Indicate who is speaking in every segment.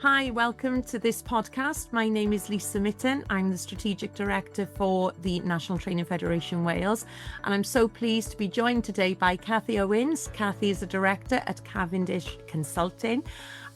Speaker 1: Hi, welcome to this podcast. My name is Lisa Mytton. I'm the Strategic Director for the National Training Federation Wales, and I'm so pleased to be joined today by Cathy Owens. Cathy is a Director at Cavendish Consulting,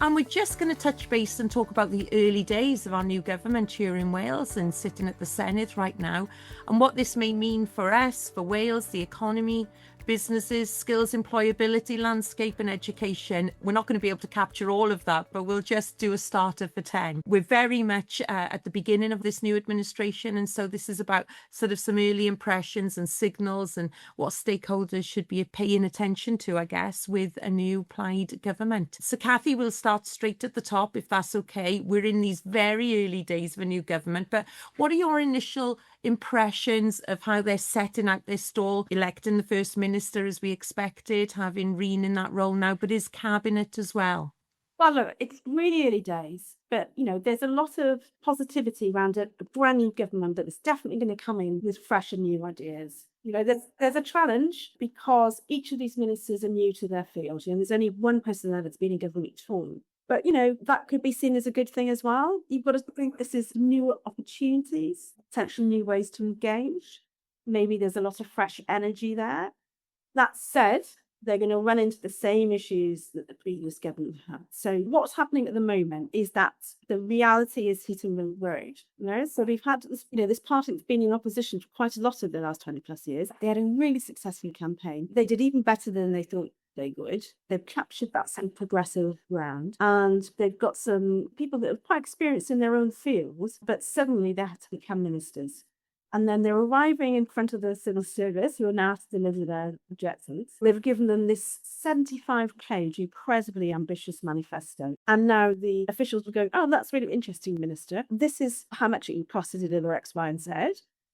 Speaker 1: and we're just going to touch base and talk about the early days of our new government here in Wales and sitting at the Senedd right now, and what this may mean for us, for Wales, the economy, businesses, skills, employability, landscape and education. We're not going to be able to capture all of that, but we'll just do a starter for 10. We're very much at the beginning of this new administration, and so this is about sort of some early impressions and signals and what stakeholders should be paying attention to, I guess, with a new Plaid government. So Cathy, we'll start straight at the top, if that's okay. We're in these very early days of a new government, but what are your initial impressions of how they're setting out their stall, electing the First Minister as we expected, having Reen in that role now, but his cabinet as well?
Speaker 2: Well, look, it's really early days, but, there's a lot of positivity around a brand new government that is definitely going to come in with fresh and new ideas. There's a challenge because each of these ministers are new to their field. There's only one person there that's been in government before. But, that could be seen as a good thing as well. You've got to think this is new opportunities, potential new ways to engage. Maybe there's a lot of fresh energy there. That said, they're going to run into the same issues that the previous government had. So what's happening at the moment is that the reality is hitting the road. So we've had this party that's been in opposition for quite a lot of the last 20 plus years. They had a really successful campaign. They did even better than they thought they would. They've captured that same progressive ground, and they've got some people that are quite experienced in their own fields, but suddenly they have to become ministers. And then they're arriving in front of the civil service, who are now to deliver their objectives. They've given them this 75-page, incredibly ambitious manifesto. And now the officials will go, oh, that's really interesting, Minister. This is how much it would cost to deliver X, Y, and Z.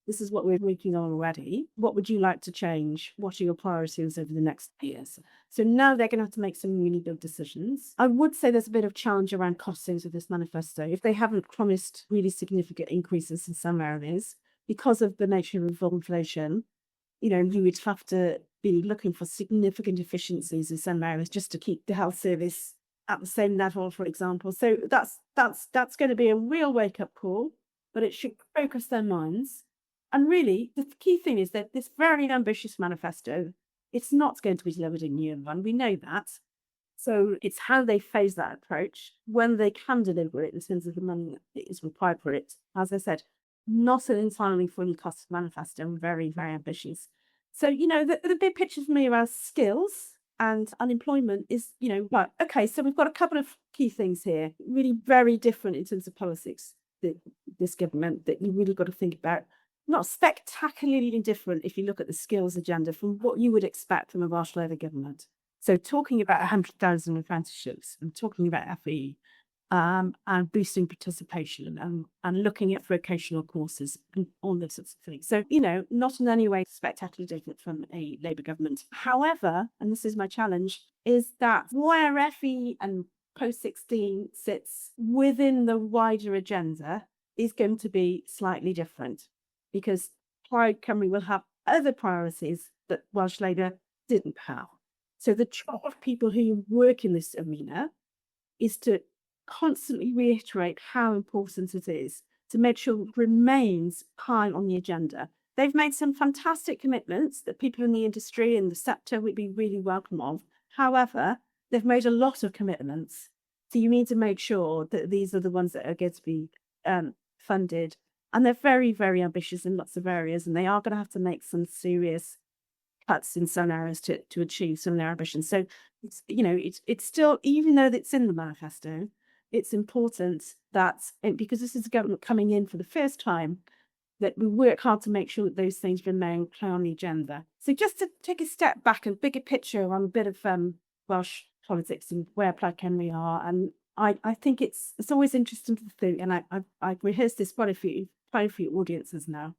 Speaker 2: This is what we're working on already. What would you like to change? What are your priorities over the next years? So now they're going to have to make some really big decisions. I would say there's a bit of challenge around costings of this manifesto. If they haven't promised really significant increases in some areas, because of the nature of inflation, you would have to be looking for significant efficiencies in some areas just to keep the health service at the same level, for example. So that's going to be a real wake-up call, but it should focus their minds. And really, the key thing is that this very ambitious manifesto, it's not going to be delivered in year one. We know that. So it's how they phase that approach, when they can deliver it in terms of the money that is required for it. As I said, not an entirely fully costed manifesto, very, very ambitious. So, the big picture for me around skills and unemployment is, right, okay, so we've got a couple of key things here, really very different in terms of politics, this government, that you really got to think about. Not spectacularly different if you look at the skills agenda from what you would expect from a Welsh Labour government. So talking about 100,000 apprenticeships and talking about FE, and boosting participation and looking at vocational courses and all those sorts of things. So, not in any way spectacularly different from a Labour government. However, and this is my challenge, is that where FE and post-16 sits within the wider agenda is going to be slightly different, because Plaid Cymru will have other priorities that Welsh Labour didn't have. So the job of people who work in this arena is to constantly reiterate how important it is to make sure it remains high on the agenda. They've made some fantastic commitments that people in the industry and the sector would be really welcome of. However, they've made a lot of commitments. So you need to make sure that these are the ones that are going to be funded. And they're very, very ambitious in lots of areas, and they are going to have to make some serious cuts in some areas to achieve some of their ambitions. So, it's still, even though it's in the manifesto, it's important that, because this is a government coming in for the first time, that we work hard to make sure that those things remain clear on the agenda. So just to take a step back and bigger picture on a bit of Welsh politics and where Plaid Cymru are, and I think it's always interesting to think, and I've rehearsed this quite a few audiences now.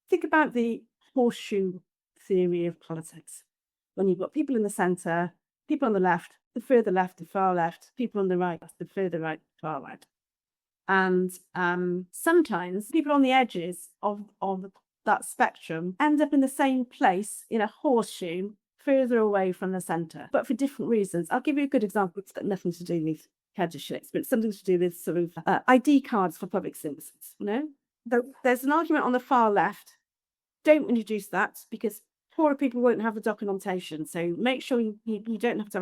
Speaker 2: Think about the horseshoe theory of politics. When you've got people in the centre, people on the left, the further left, the far left, people on the right, the further right, far right. And sometimes people on the edges of that spectrum end up in the same place in a horseshoe further away from the centre, but for different reasons. I'll give you a good example. It's got nothing to do with apprenticeships, but it's something to do with sort of ID cards for public services. There's an argument on the far left. Don't introduce that because poorer people won't have the documentation. So make sure you don't have to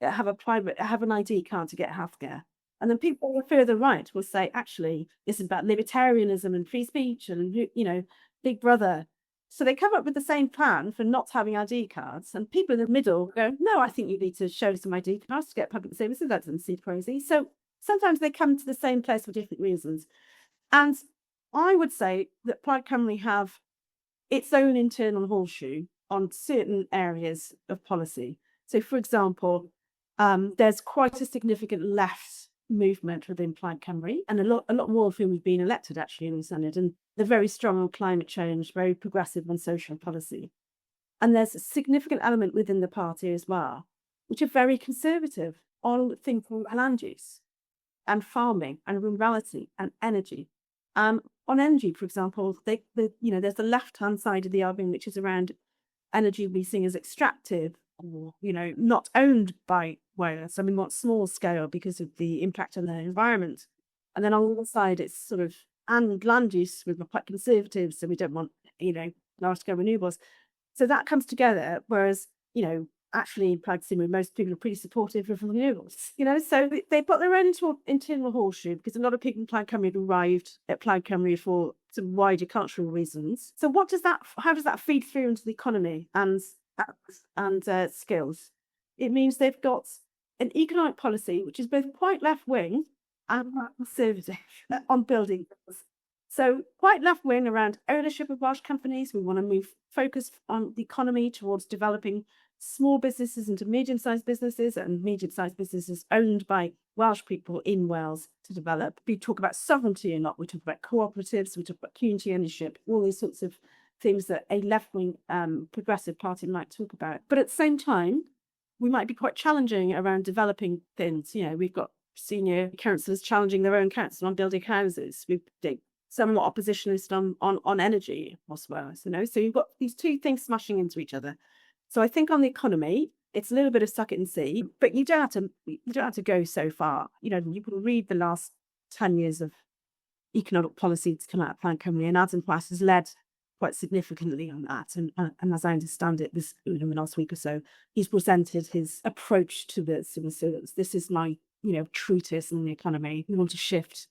Speaker 2: have an ID card to get healthcare. And then people further right will say, actually, this is about libertarianism and free speech and, Big Brother. So they come up with the same plan for not having ID cards. And people in the middle go, no, I think you need to show some ID cards to get public services. That doesn't seem crazy. So sometimes they come to the same place for different reasons. And I would say that Plaid Cymru have its own internal horseshoe on certain areas of policy. So, for example, there's quite a significant left movement within Plaid Cymru, and a lot more of whom have been elected actually in the Senate, and they're very strong on climate change, very progressive on social policy. And there's a significant element within the party as well, which are very conservative on things like land use and farming and rurality and energy. On energy, for example, there's the left-hand side of the argument, which is around energy we see as extractive or, not owned by Wales. I mean, what small scale because of the impact on the environment. And then on the other side, it's sort of, and land use, we're quite conservative, so we don't want, large-scale renewables. So that comes together, whereas, actually in Plaid Cymru, most people are pretty supportive of renewables, so they've got their own internal horseshoe because a lot of people in Plaid Cymru have arrived at Plaid Cymru for some wider cultural reasons. So how does that feed through into the economy and skills? It means they've got an economic policy which is both quite left-wing and conservative on building. So quite left-wing around ownership of Welsh companies. We want to focus on the economy towards developing small businesses into medium-sized businesses and medium-sized businesses owned by Welsh people in Wales to develop. We talk about sovereignty a lot. We talk about cooperatives. We talk about community ownership, all these sorts of things that a left-wing progressive party might talk about. But at the same time, we might be quite challenging around developing things. We've got senior councillors challenging their own council on building houses. We've somewhat oppositionist on energy as well. So you've got these two things smashing into each other. So I think on the economy, it's a little bit of suck it and see, but you don't have to go so far. You can read the last 10 years of economic policy to come out of Plaid Cymru, and Adam Plas has led quite significantly on that. And as I understand it, this in the last week or so, he's presented his approach to this. And so this is my treatise on the economy. We want to shift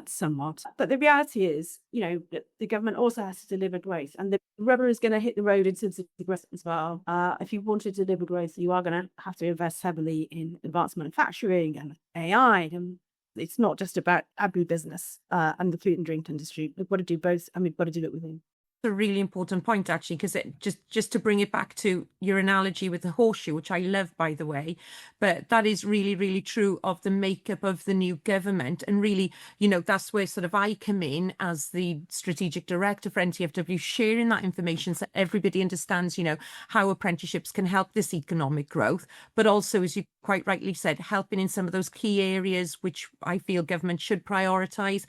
Speaker 2: somewhat. But the reality is, the government also has to deliver growth, and the rubber is going to hit the road in terms of growth as well. If you want to deliver growth, you are going to have to invest heavily in advanced manufacturing and AI. And it's not just about agribusiness and the food and drink industry. We've got to do both, and we've got to do it within.
Speaker 1: A really important point actually, because it just to bring it back to your analogy with the horseshoe, which I love by the way, but that is really, really true of the makeup of the new government. And really, that's where sort of I come in as the strategic director for NTfW, sharing that information so everybody understands, how apprenticeships can help this economic growth, but also, as you quite rightly said, helping in some of those key areas which I feel government should prioritise.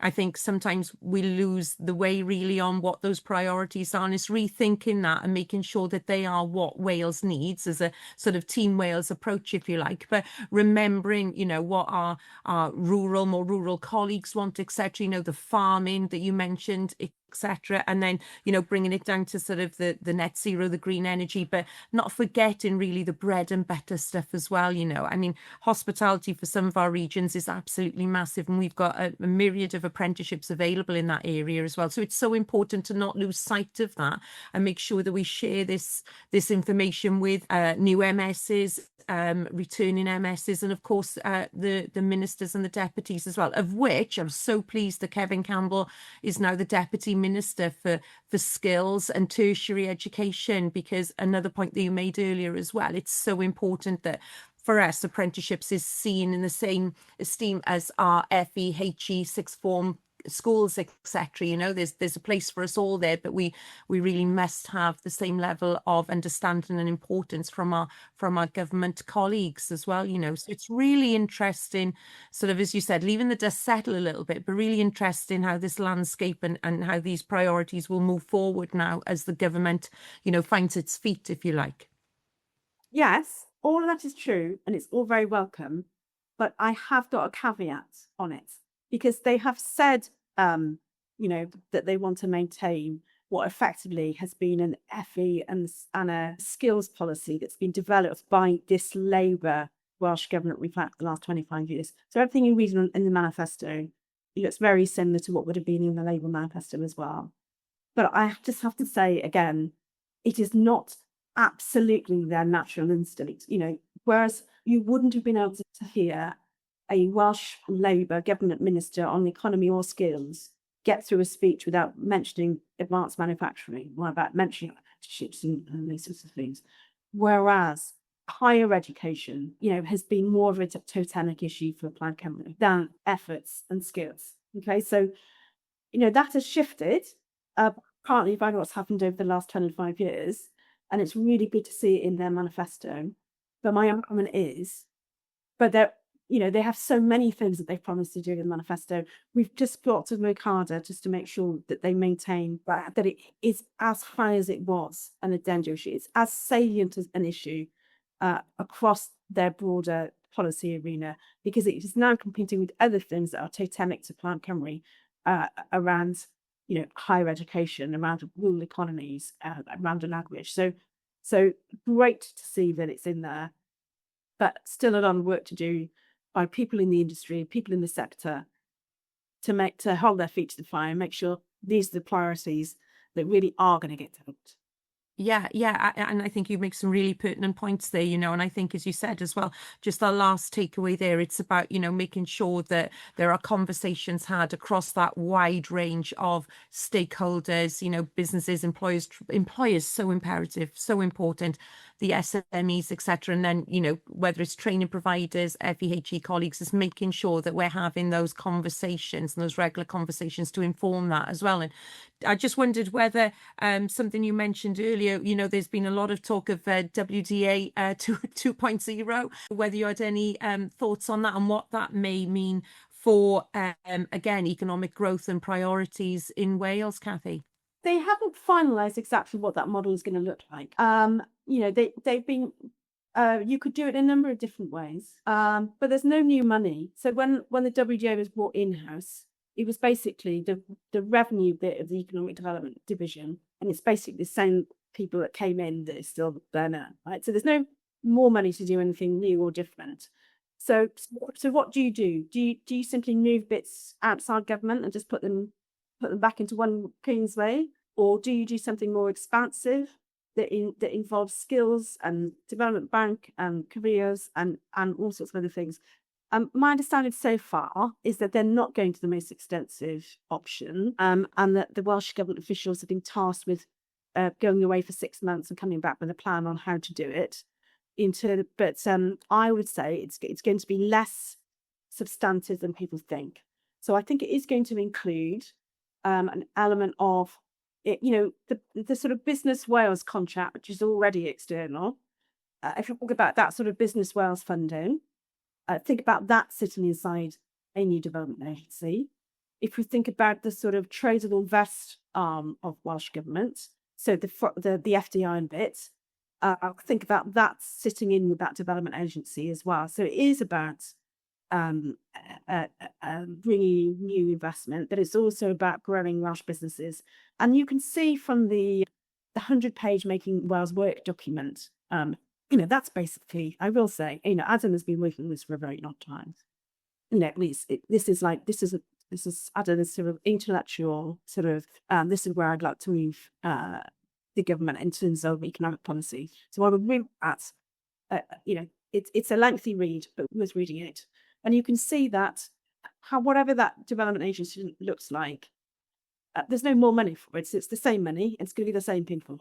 Speaker 1: I think sometimes we lose the way really on what those priorities are, and it's rethinking that and making sure that they are what Wales needs as a sort of Team Wales approach, if you like, but remembering, what our more rural colleagues want, etc., the farming that you mentioned, etc. And then, bringing it down to sort of the net zero, the green energy, but not forgetting really the bread and butter stuff as well. I mean, hospitality for some of our regions is absolutely massive, and we've got a myriad of apprenticeships available in that area as well. So it's so important to not lose sight of that and make sure that we share this information with new MSs, returning MSs, and of course the ministers and the deputies as well, of which I'm so pleased that Kevin Campbell is now the deputy minister for skills and tertiary education, because another point that you made earlier as well, it's so important that for us apprenticeships is seen in the same esteem as our FE, HE, sixth form schools, etc. There's a place for us all there, but we really must have the same level of understanding and importance from our government colleagues as well. So it's really interesting, sort of, as you said, leaving the dust settle a little bit, but really interesting how this landscape and how these priorities will move forward now as the government finds its feet, if you like.
Speaker 2: Yes, all of that is true, and it's all very welcome. But I have got a caveat on it because they have said, that they want to maintain what effectively has been an FE and a skills policy that's been developed by this Labour Welsh Government we've had for the last 25 years. So everything you read in the manifesto looks very similar to what would have been in the Labour manifesto as well. But I just have to say again, it is not absolutely their natural instinct, whereas you wouldn't have been able to hear a Welsh Labour government minister on economy or skills get through a speech without mentioning advanced manufacturing, or about mentioning apprenticeships and those sorts of things. Whereas higher education, has been more of a totemic issue for Plaid Cymru than efforts and skills. Okay, so, that has shifted, partly by what's happened over the last 25 years, and it's really good to see it in their manifesto. But my argument is, they have so many things that they've promised to do in the manifesto. We've just got to work harder just to make sure that they maintain that it is as high as it was an agenda issue. It's as salient as an issue across their broader policy arena, because it is now competing with other things that are totemic to Plaid Cymru around, higher education, around rural economies, around language. So great to see that it's in there, but still a lot of work to do by people in the industry, people in the sector, to hold their feet to the fire and make sure these are the priorities that really are going to get developed.
Speaker 1: Yeah, and I think you make some really pertinent points there, and I think, as you said as well, just our last takeaway there, it's about, making sure that there are conversations had across that wide range of stakeholders, businesses, employers, so imperative, so important, the SMEs, etc. And then, whether it's training providers, FEHE colleagues, is making sure that we're having those conversations and those regular conversations to inform that as well. And I just wondered whether something you mentioned earlier, there's been a lot of talk of WDA 2.0, whether you had any thoughts on that and what that may mean for, again, economic growth and priorities in Wales, Cathy.
Speaker 2: They haven't finalised exactly what that model is going to look like. They've been, you could do it in a number of different ways, but there's no new money. So when the WDA was brought in-house, it was basically the revenue bit of the economic development division, and it's basically the same people that came in that is still there now, right? So there's no more money to do anything new or different. So what do? Do you simply move bits outside government and just put them back into one clean way, or do you do something more expansive that involves skills and development bank and careers and all sorts of other things? My understanding so far is that they're not going to the most extensive option, and that the Welsh Government officials have been tasked with going away for 6 months and coming back with a plan on how to do it. But I would say it's going to be less substantive than people think. So I think it is going to include an element of it, the sort of Business Wales contract, which is already external. If you think about that sort of Business Wales funding, think about that sitting inside a new development agency. If we think about the sort of tradable vest arm of Welsh Government, so the FDI and bit, I'll think about that sitting in with that development agency as well. So it is about bringing new investment, but it's also about growing Welsh businesses. And you can see from the 100-page Making Wales Work document, that's basically, I will say, Adam has been working on this for a very long time. This is Adam's sort of intellectual sort of, this is where I'd like to move the government in terms of economic policy. So I would read that, it's a lengthy read, but worth reading it. And you can see that whatever that development agency looks like, there's no more money for it. It's the same money. It's going to be the same people.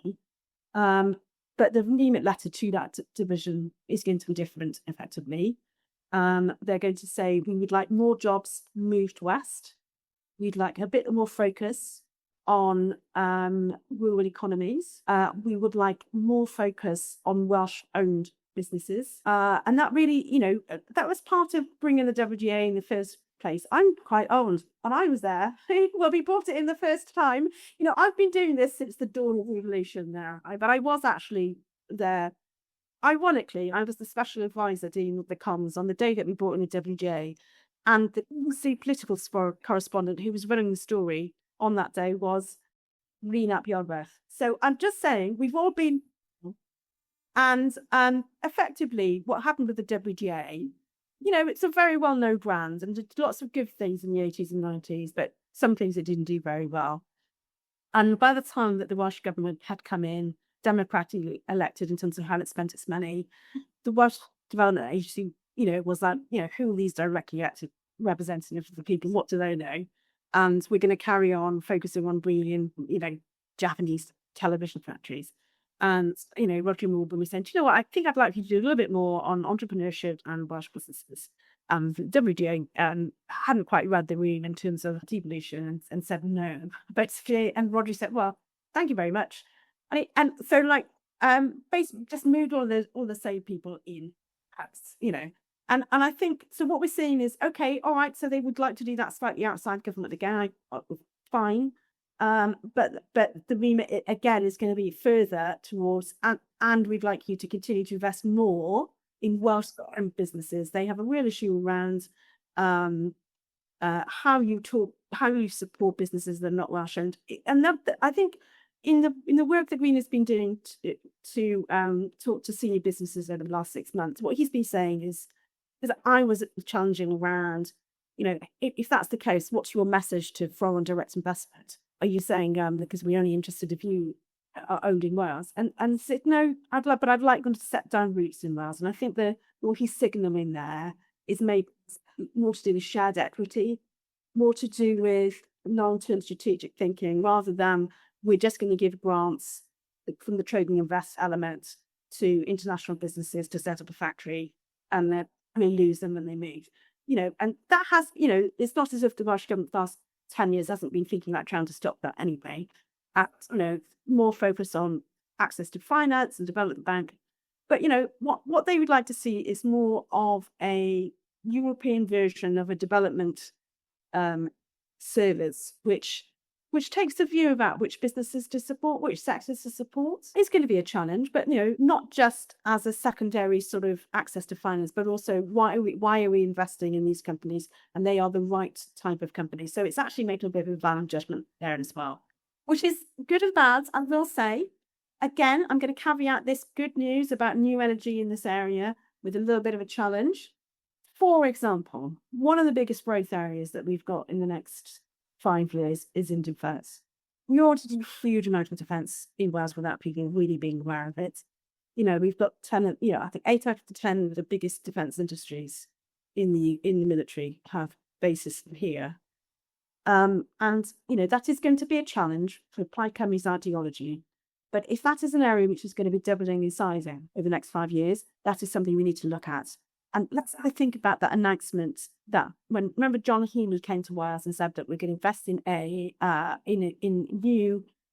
Speaker 2: But the remit letter to that division is going to be different, effectively. They're going to say, we would like more jobs moved west. We'd like a bit more focus on rural economies. We would like more focus on Welsh-owned businesses. And that really, that was part of bringing the WGA in the first place. I'm quite old, and I was there when we brought it in the first time. I've been doing this since the dawn of revolution now, but I was actually there ironically, I was the special advisor dealing with the comms on the day that we brought in the WGA, and the political correspondent who was running the story on that day was Rena Bjornberth. So I'm just saying, we've all been, and effectively, what happened with the WGA, it's a very well-known brand and did lots of good things in the 80s and 90s, but some things it didn't do very well. And by the time that the Welsh Government had come in, democratically elected in terms of how it spent its money, the Welsh Development Agency, was like, who are these directly elected representatives of the people? What do they know? And we're going to carry on focusing on bringing in, Japanese television factories. And, Roger Moore was saying, what, I think I'd like you to do a little bit more on entrepreneurship and Welsh businesses. WDA hadn't quite read the room in terms of devolution and said no. Basically, and Roger said, well, thank you very much. And so basically just moved all the same people in, perhaps, And I think, so what we're seeing is, okay, all right, so they would like to do that slightly outside government again, fine. But the remit, again, is going to be further towards, and we'd like you to continue to invest more in Welsh businesses. They have a real issue around how you support businesses that are not Welsh owned. And that, I think, in the work that Green has been doing to talk to senior businesses over the last 6 months, what he's been saying is that I was challenging around, if that's the case, what's your message to foreign direct investment? Are you saying because we're only interested if you are owned in Wales? And said no, I'd like them to set down roots in Wales. And I think what he's signalling there is maybe more to do with shared equity, more to do with long-term strategic thinking, rather than we're just going to give grants from the trade and invest element to international businesses to set up a factory and then lose them when they move. And that has, it's not as if the Welsh Government the last 10 years hasn't been thinking about trying to stop that anyway. More focus on access to finance and development bank. But, what they would like to see is more of a European version of a development service, which takes the view about which businesses to support, which sectors to support. It's going to be a challenge, but not just as a secondary sort of access to finance, but also why are we investing in these companies, and they are the right type of company. So it's actually making a bit of a value judgment there as well, which is good and bad. I will say, again, I'm going to caveat this good news about new energy in this area with a little bit of a challenge. For example, one of the biggest growth areas that we've got in the next 5 years is in defence. We ought to do a huge amount of defence in Wales without people really being aware of it. We've got 10, I think 8 out of the 10 of the biggest defence industries in the military have bases here. And that is going to be a challenge for Plaid Cymru's ideology. But if that is an area which is going to be doubling in size over the next 5 years, that is something we need to look at. And let's think about that announcement that remember John Healey came to Wales and said that we're going to invest in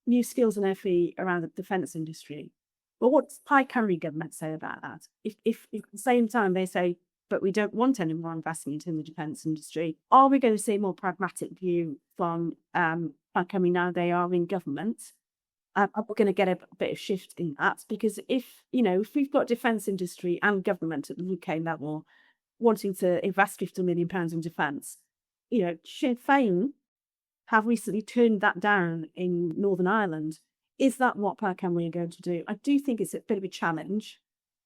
Speaker 2: new skills and FE around the defence industry. Well, what does Plaid Cymru government say about that? If at the same time they say, but we don't want any more investment in the defence industry, are we going to see a more pragmatic view from Plaid Cymru now they are in government? We're going to get a bit of shift in that, because if we've got defence industry and government at the UK level wanting to invest £50 million in defence, Sinn Féin have recently turned that down in Northern Ireland. Is that what Plaid Cymru are going to do? I do think it's a bit of a challenge.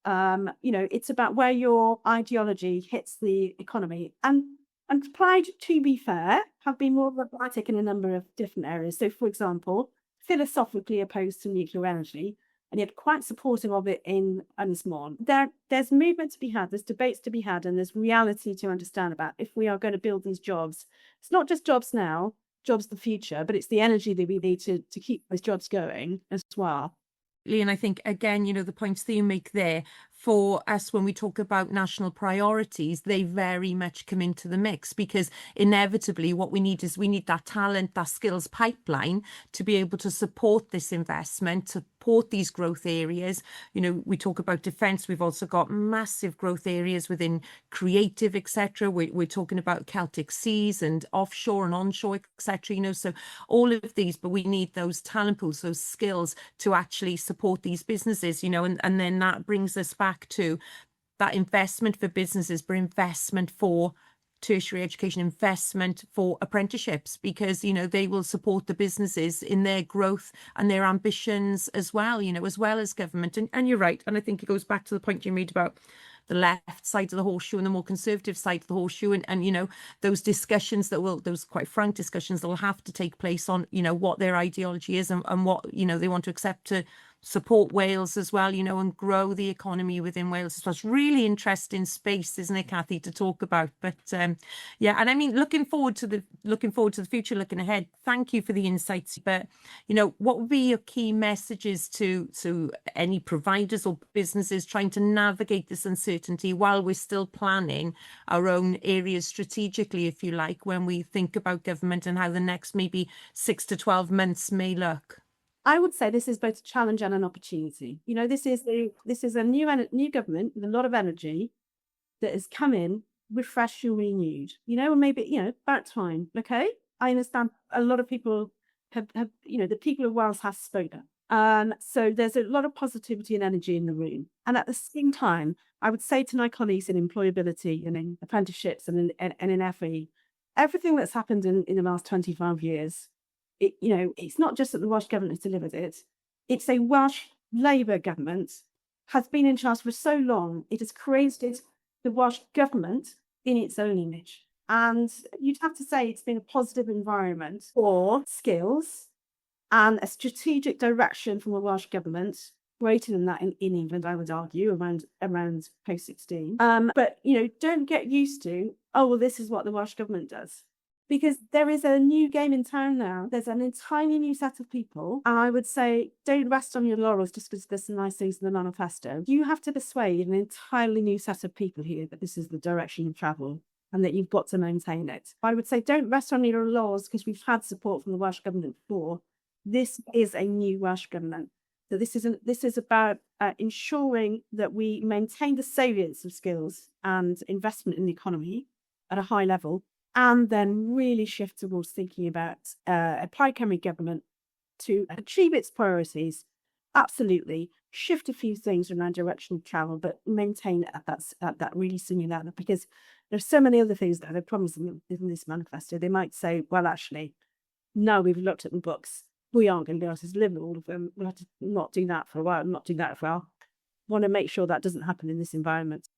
Speaker 2: It's about where your ideology hits the economy. And Plaid, to be fair, have been more pragmatic in a number of different areas. So, for example, philosophically opposed to nuclear energy, and yet quite supportive of it in Ynys There's movement to be had, there's debates to be had, and there's reality to understand about if we are going to build these jobs. It's not just jobs now, jobs the future, but it's the energy that we need to keep those jobs going as well.
Speaker 1: And I think, again, the points that you make there, for us, when we talk about national priorities, they very much come into the mix, because inevitably what we need is that talent, that skills pipeline to be able to support this investment, support these growth areas. We talk about defence, we've also got massive growth areas within creative, etc. We're talking about Celtic Seas and offshore and onshore, etc. So all of these, but we need those talent pools, those skills to actually support these businesses, and then that brings us back back to that investment for businesses, but investment for tertiary education, investment for apprenticeships, because, you know, they will support the businesses in their growth and their ambitions as well, you know, as well as government. And you're right. And I think it goes back to the point you made about the left side of the horseshoe and the more conservative side of the horseshoe. And you know, those discussions those quite frank discussions that will have to take place on, you know, what their ideology is and what, you know, they want to accept to support Wales as well, you know, and grow the economy within Wales as well. It's really interesting space, isn't it, Cathy, to talk about? But yeah, and I mean, looking forward to the future, looking ahead. Thank you for the insights. But you know, what would be your key messages to any providers or businesses trying to navigate this uncertainty while we're still planning our own areas strategically, if you like, when we think about government and how the next maybe 6 to 12 months may look?
Speaker 2: I would say this is both a challenge and an opportunity. You know, this is a new government with a lot of energy that has come in, refreshed and renewed. You know, and maybe, you know, about time. Okay, I understand a lot of people have you know, the people of Wales have spoken. So there's a lot of positivity and energy in the room. And at the same time, I would say to my colleagues in employability and in apprenticeships and in FE, everything that's happened in the last 25 years. You know, it's not just that the Welsh Government has delivered it. It's a Welsh Labour government has been in charge for so long. It has created the Welsh Government in its own image. And you'd have to say it's been a positive environment for skills and a strategic direction from the Welsh Government, greater than that in England, I would argue, around post-16. But, you know, don't get used to, oh, well, this is what the Welsh Government does. Because there is a new game in town now. There's an entirely new set of people. And I would say, don't rest on your laurels just because there's some nice things in the manifesto. You have to persuade an entirely new set of people here that this is the direction of travel and that you've got to maintain it. I would say, don't rest on your laurels because we've had support from the Welsh Government before. This is a new Welsh Government. So this is about ensuring that we maintain the salience of skills and investment in the economy at a high level, and then really shift towards thinking about a Plaid Cymru government to achieve its priorities. Absolutely, shift a few things around direction of travel, but maintain at that really senior level, because there's so many other things that are promised in this manifesto. They might say, well, actually, now we've looked at the books, we aren't going to be able to deliver all of them. We'll have to not do that for a while, not do that for a while. Want to make sure that doesn't happen in this environment.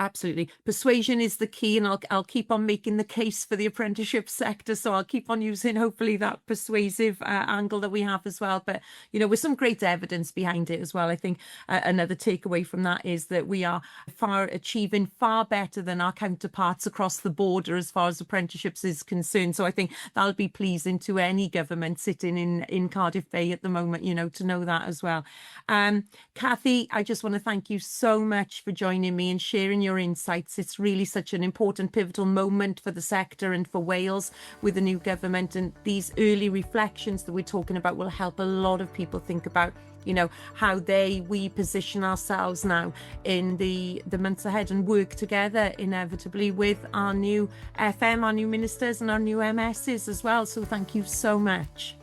Speaker 1: Absolutely. Persuasion is the key, and I'll keep on making the case for the apprenticeship sector. So I'll keep on using, hopefully, that persuasive angle that we have as well. But, you know, with some great evidence behind it as well. I think another takeaway from that is that we are achieving far better than our counterparts across the border as far as apprenticeships is concerned. So I think that'll be pleasing to any government sitting in Cardiff Bay at the moment, you know, to know that as well. Cathy, I just want to thank you so much for joining me and sharing your insights. It's really such an important, pivotal moment for the sector and for Wales with the new government, and these early reflections that we're talking about will help a lot of people think about, you know, how we position ourselves now in the months ahead and work together inevitably with our new FM, our new ministers and our new MSs as well. So thank you so much.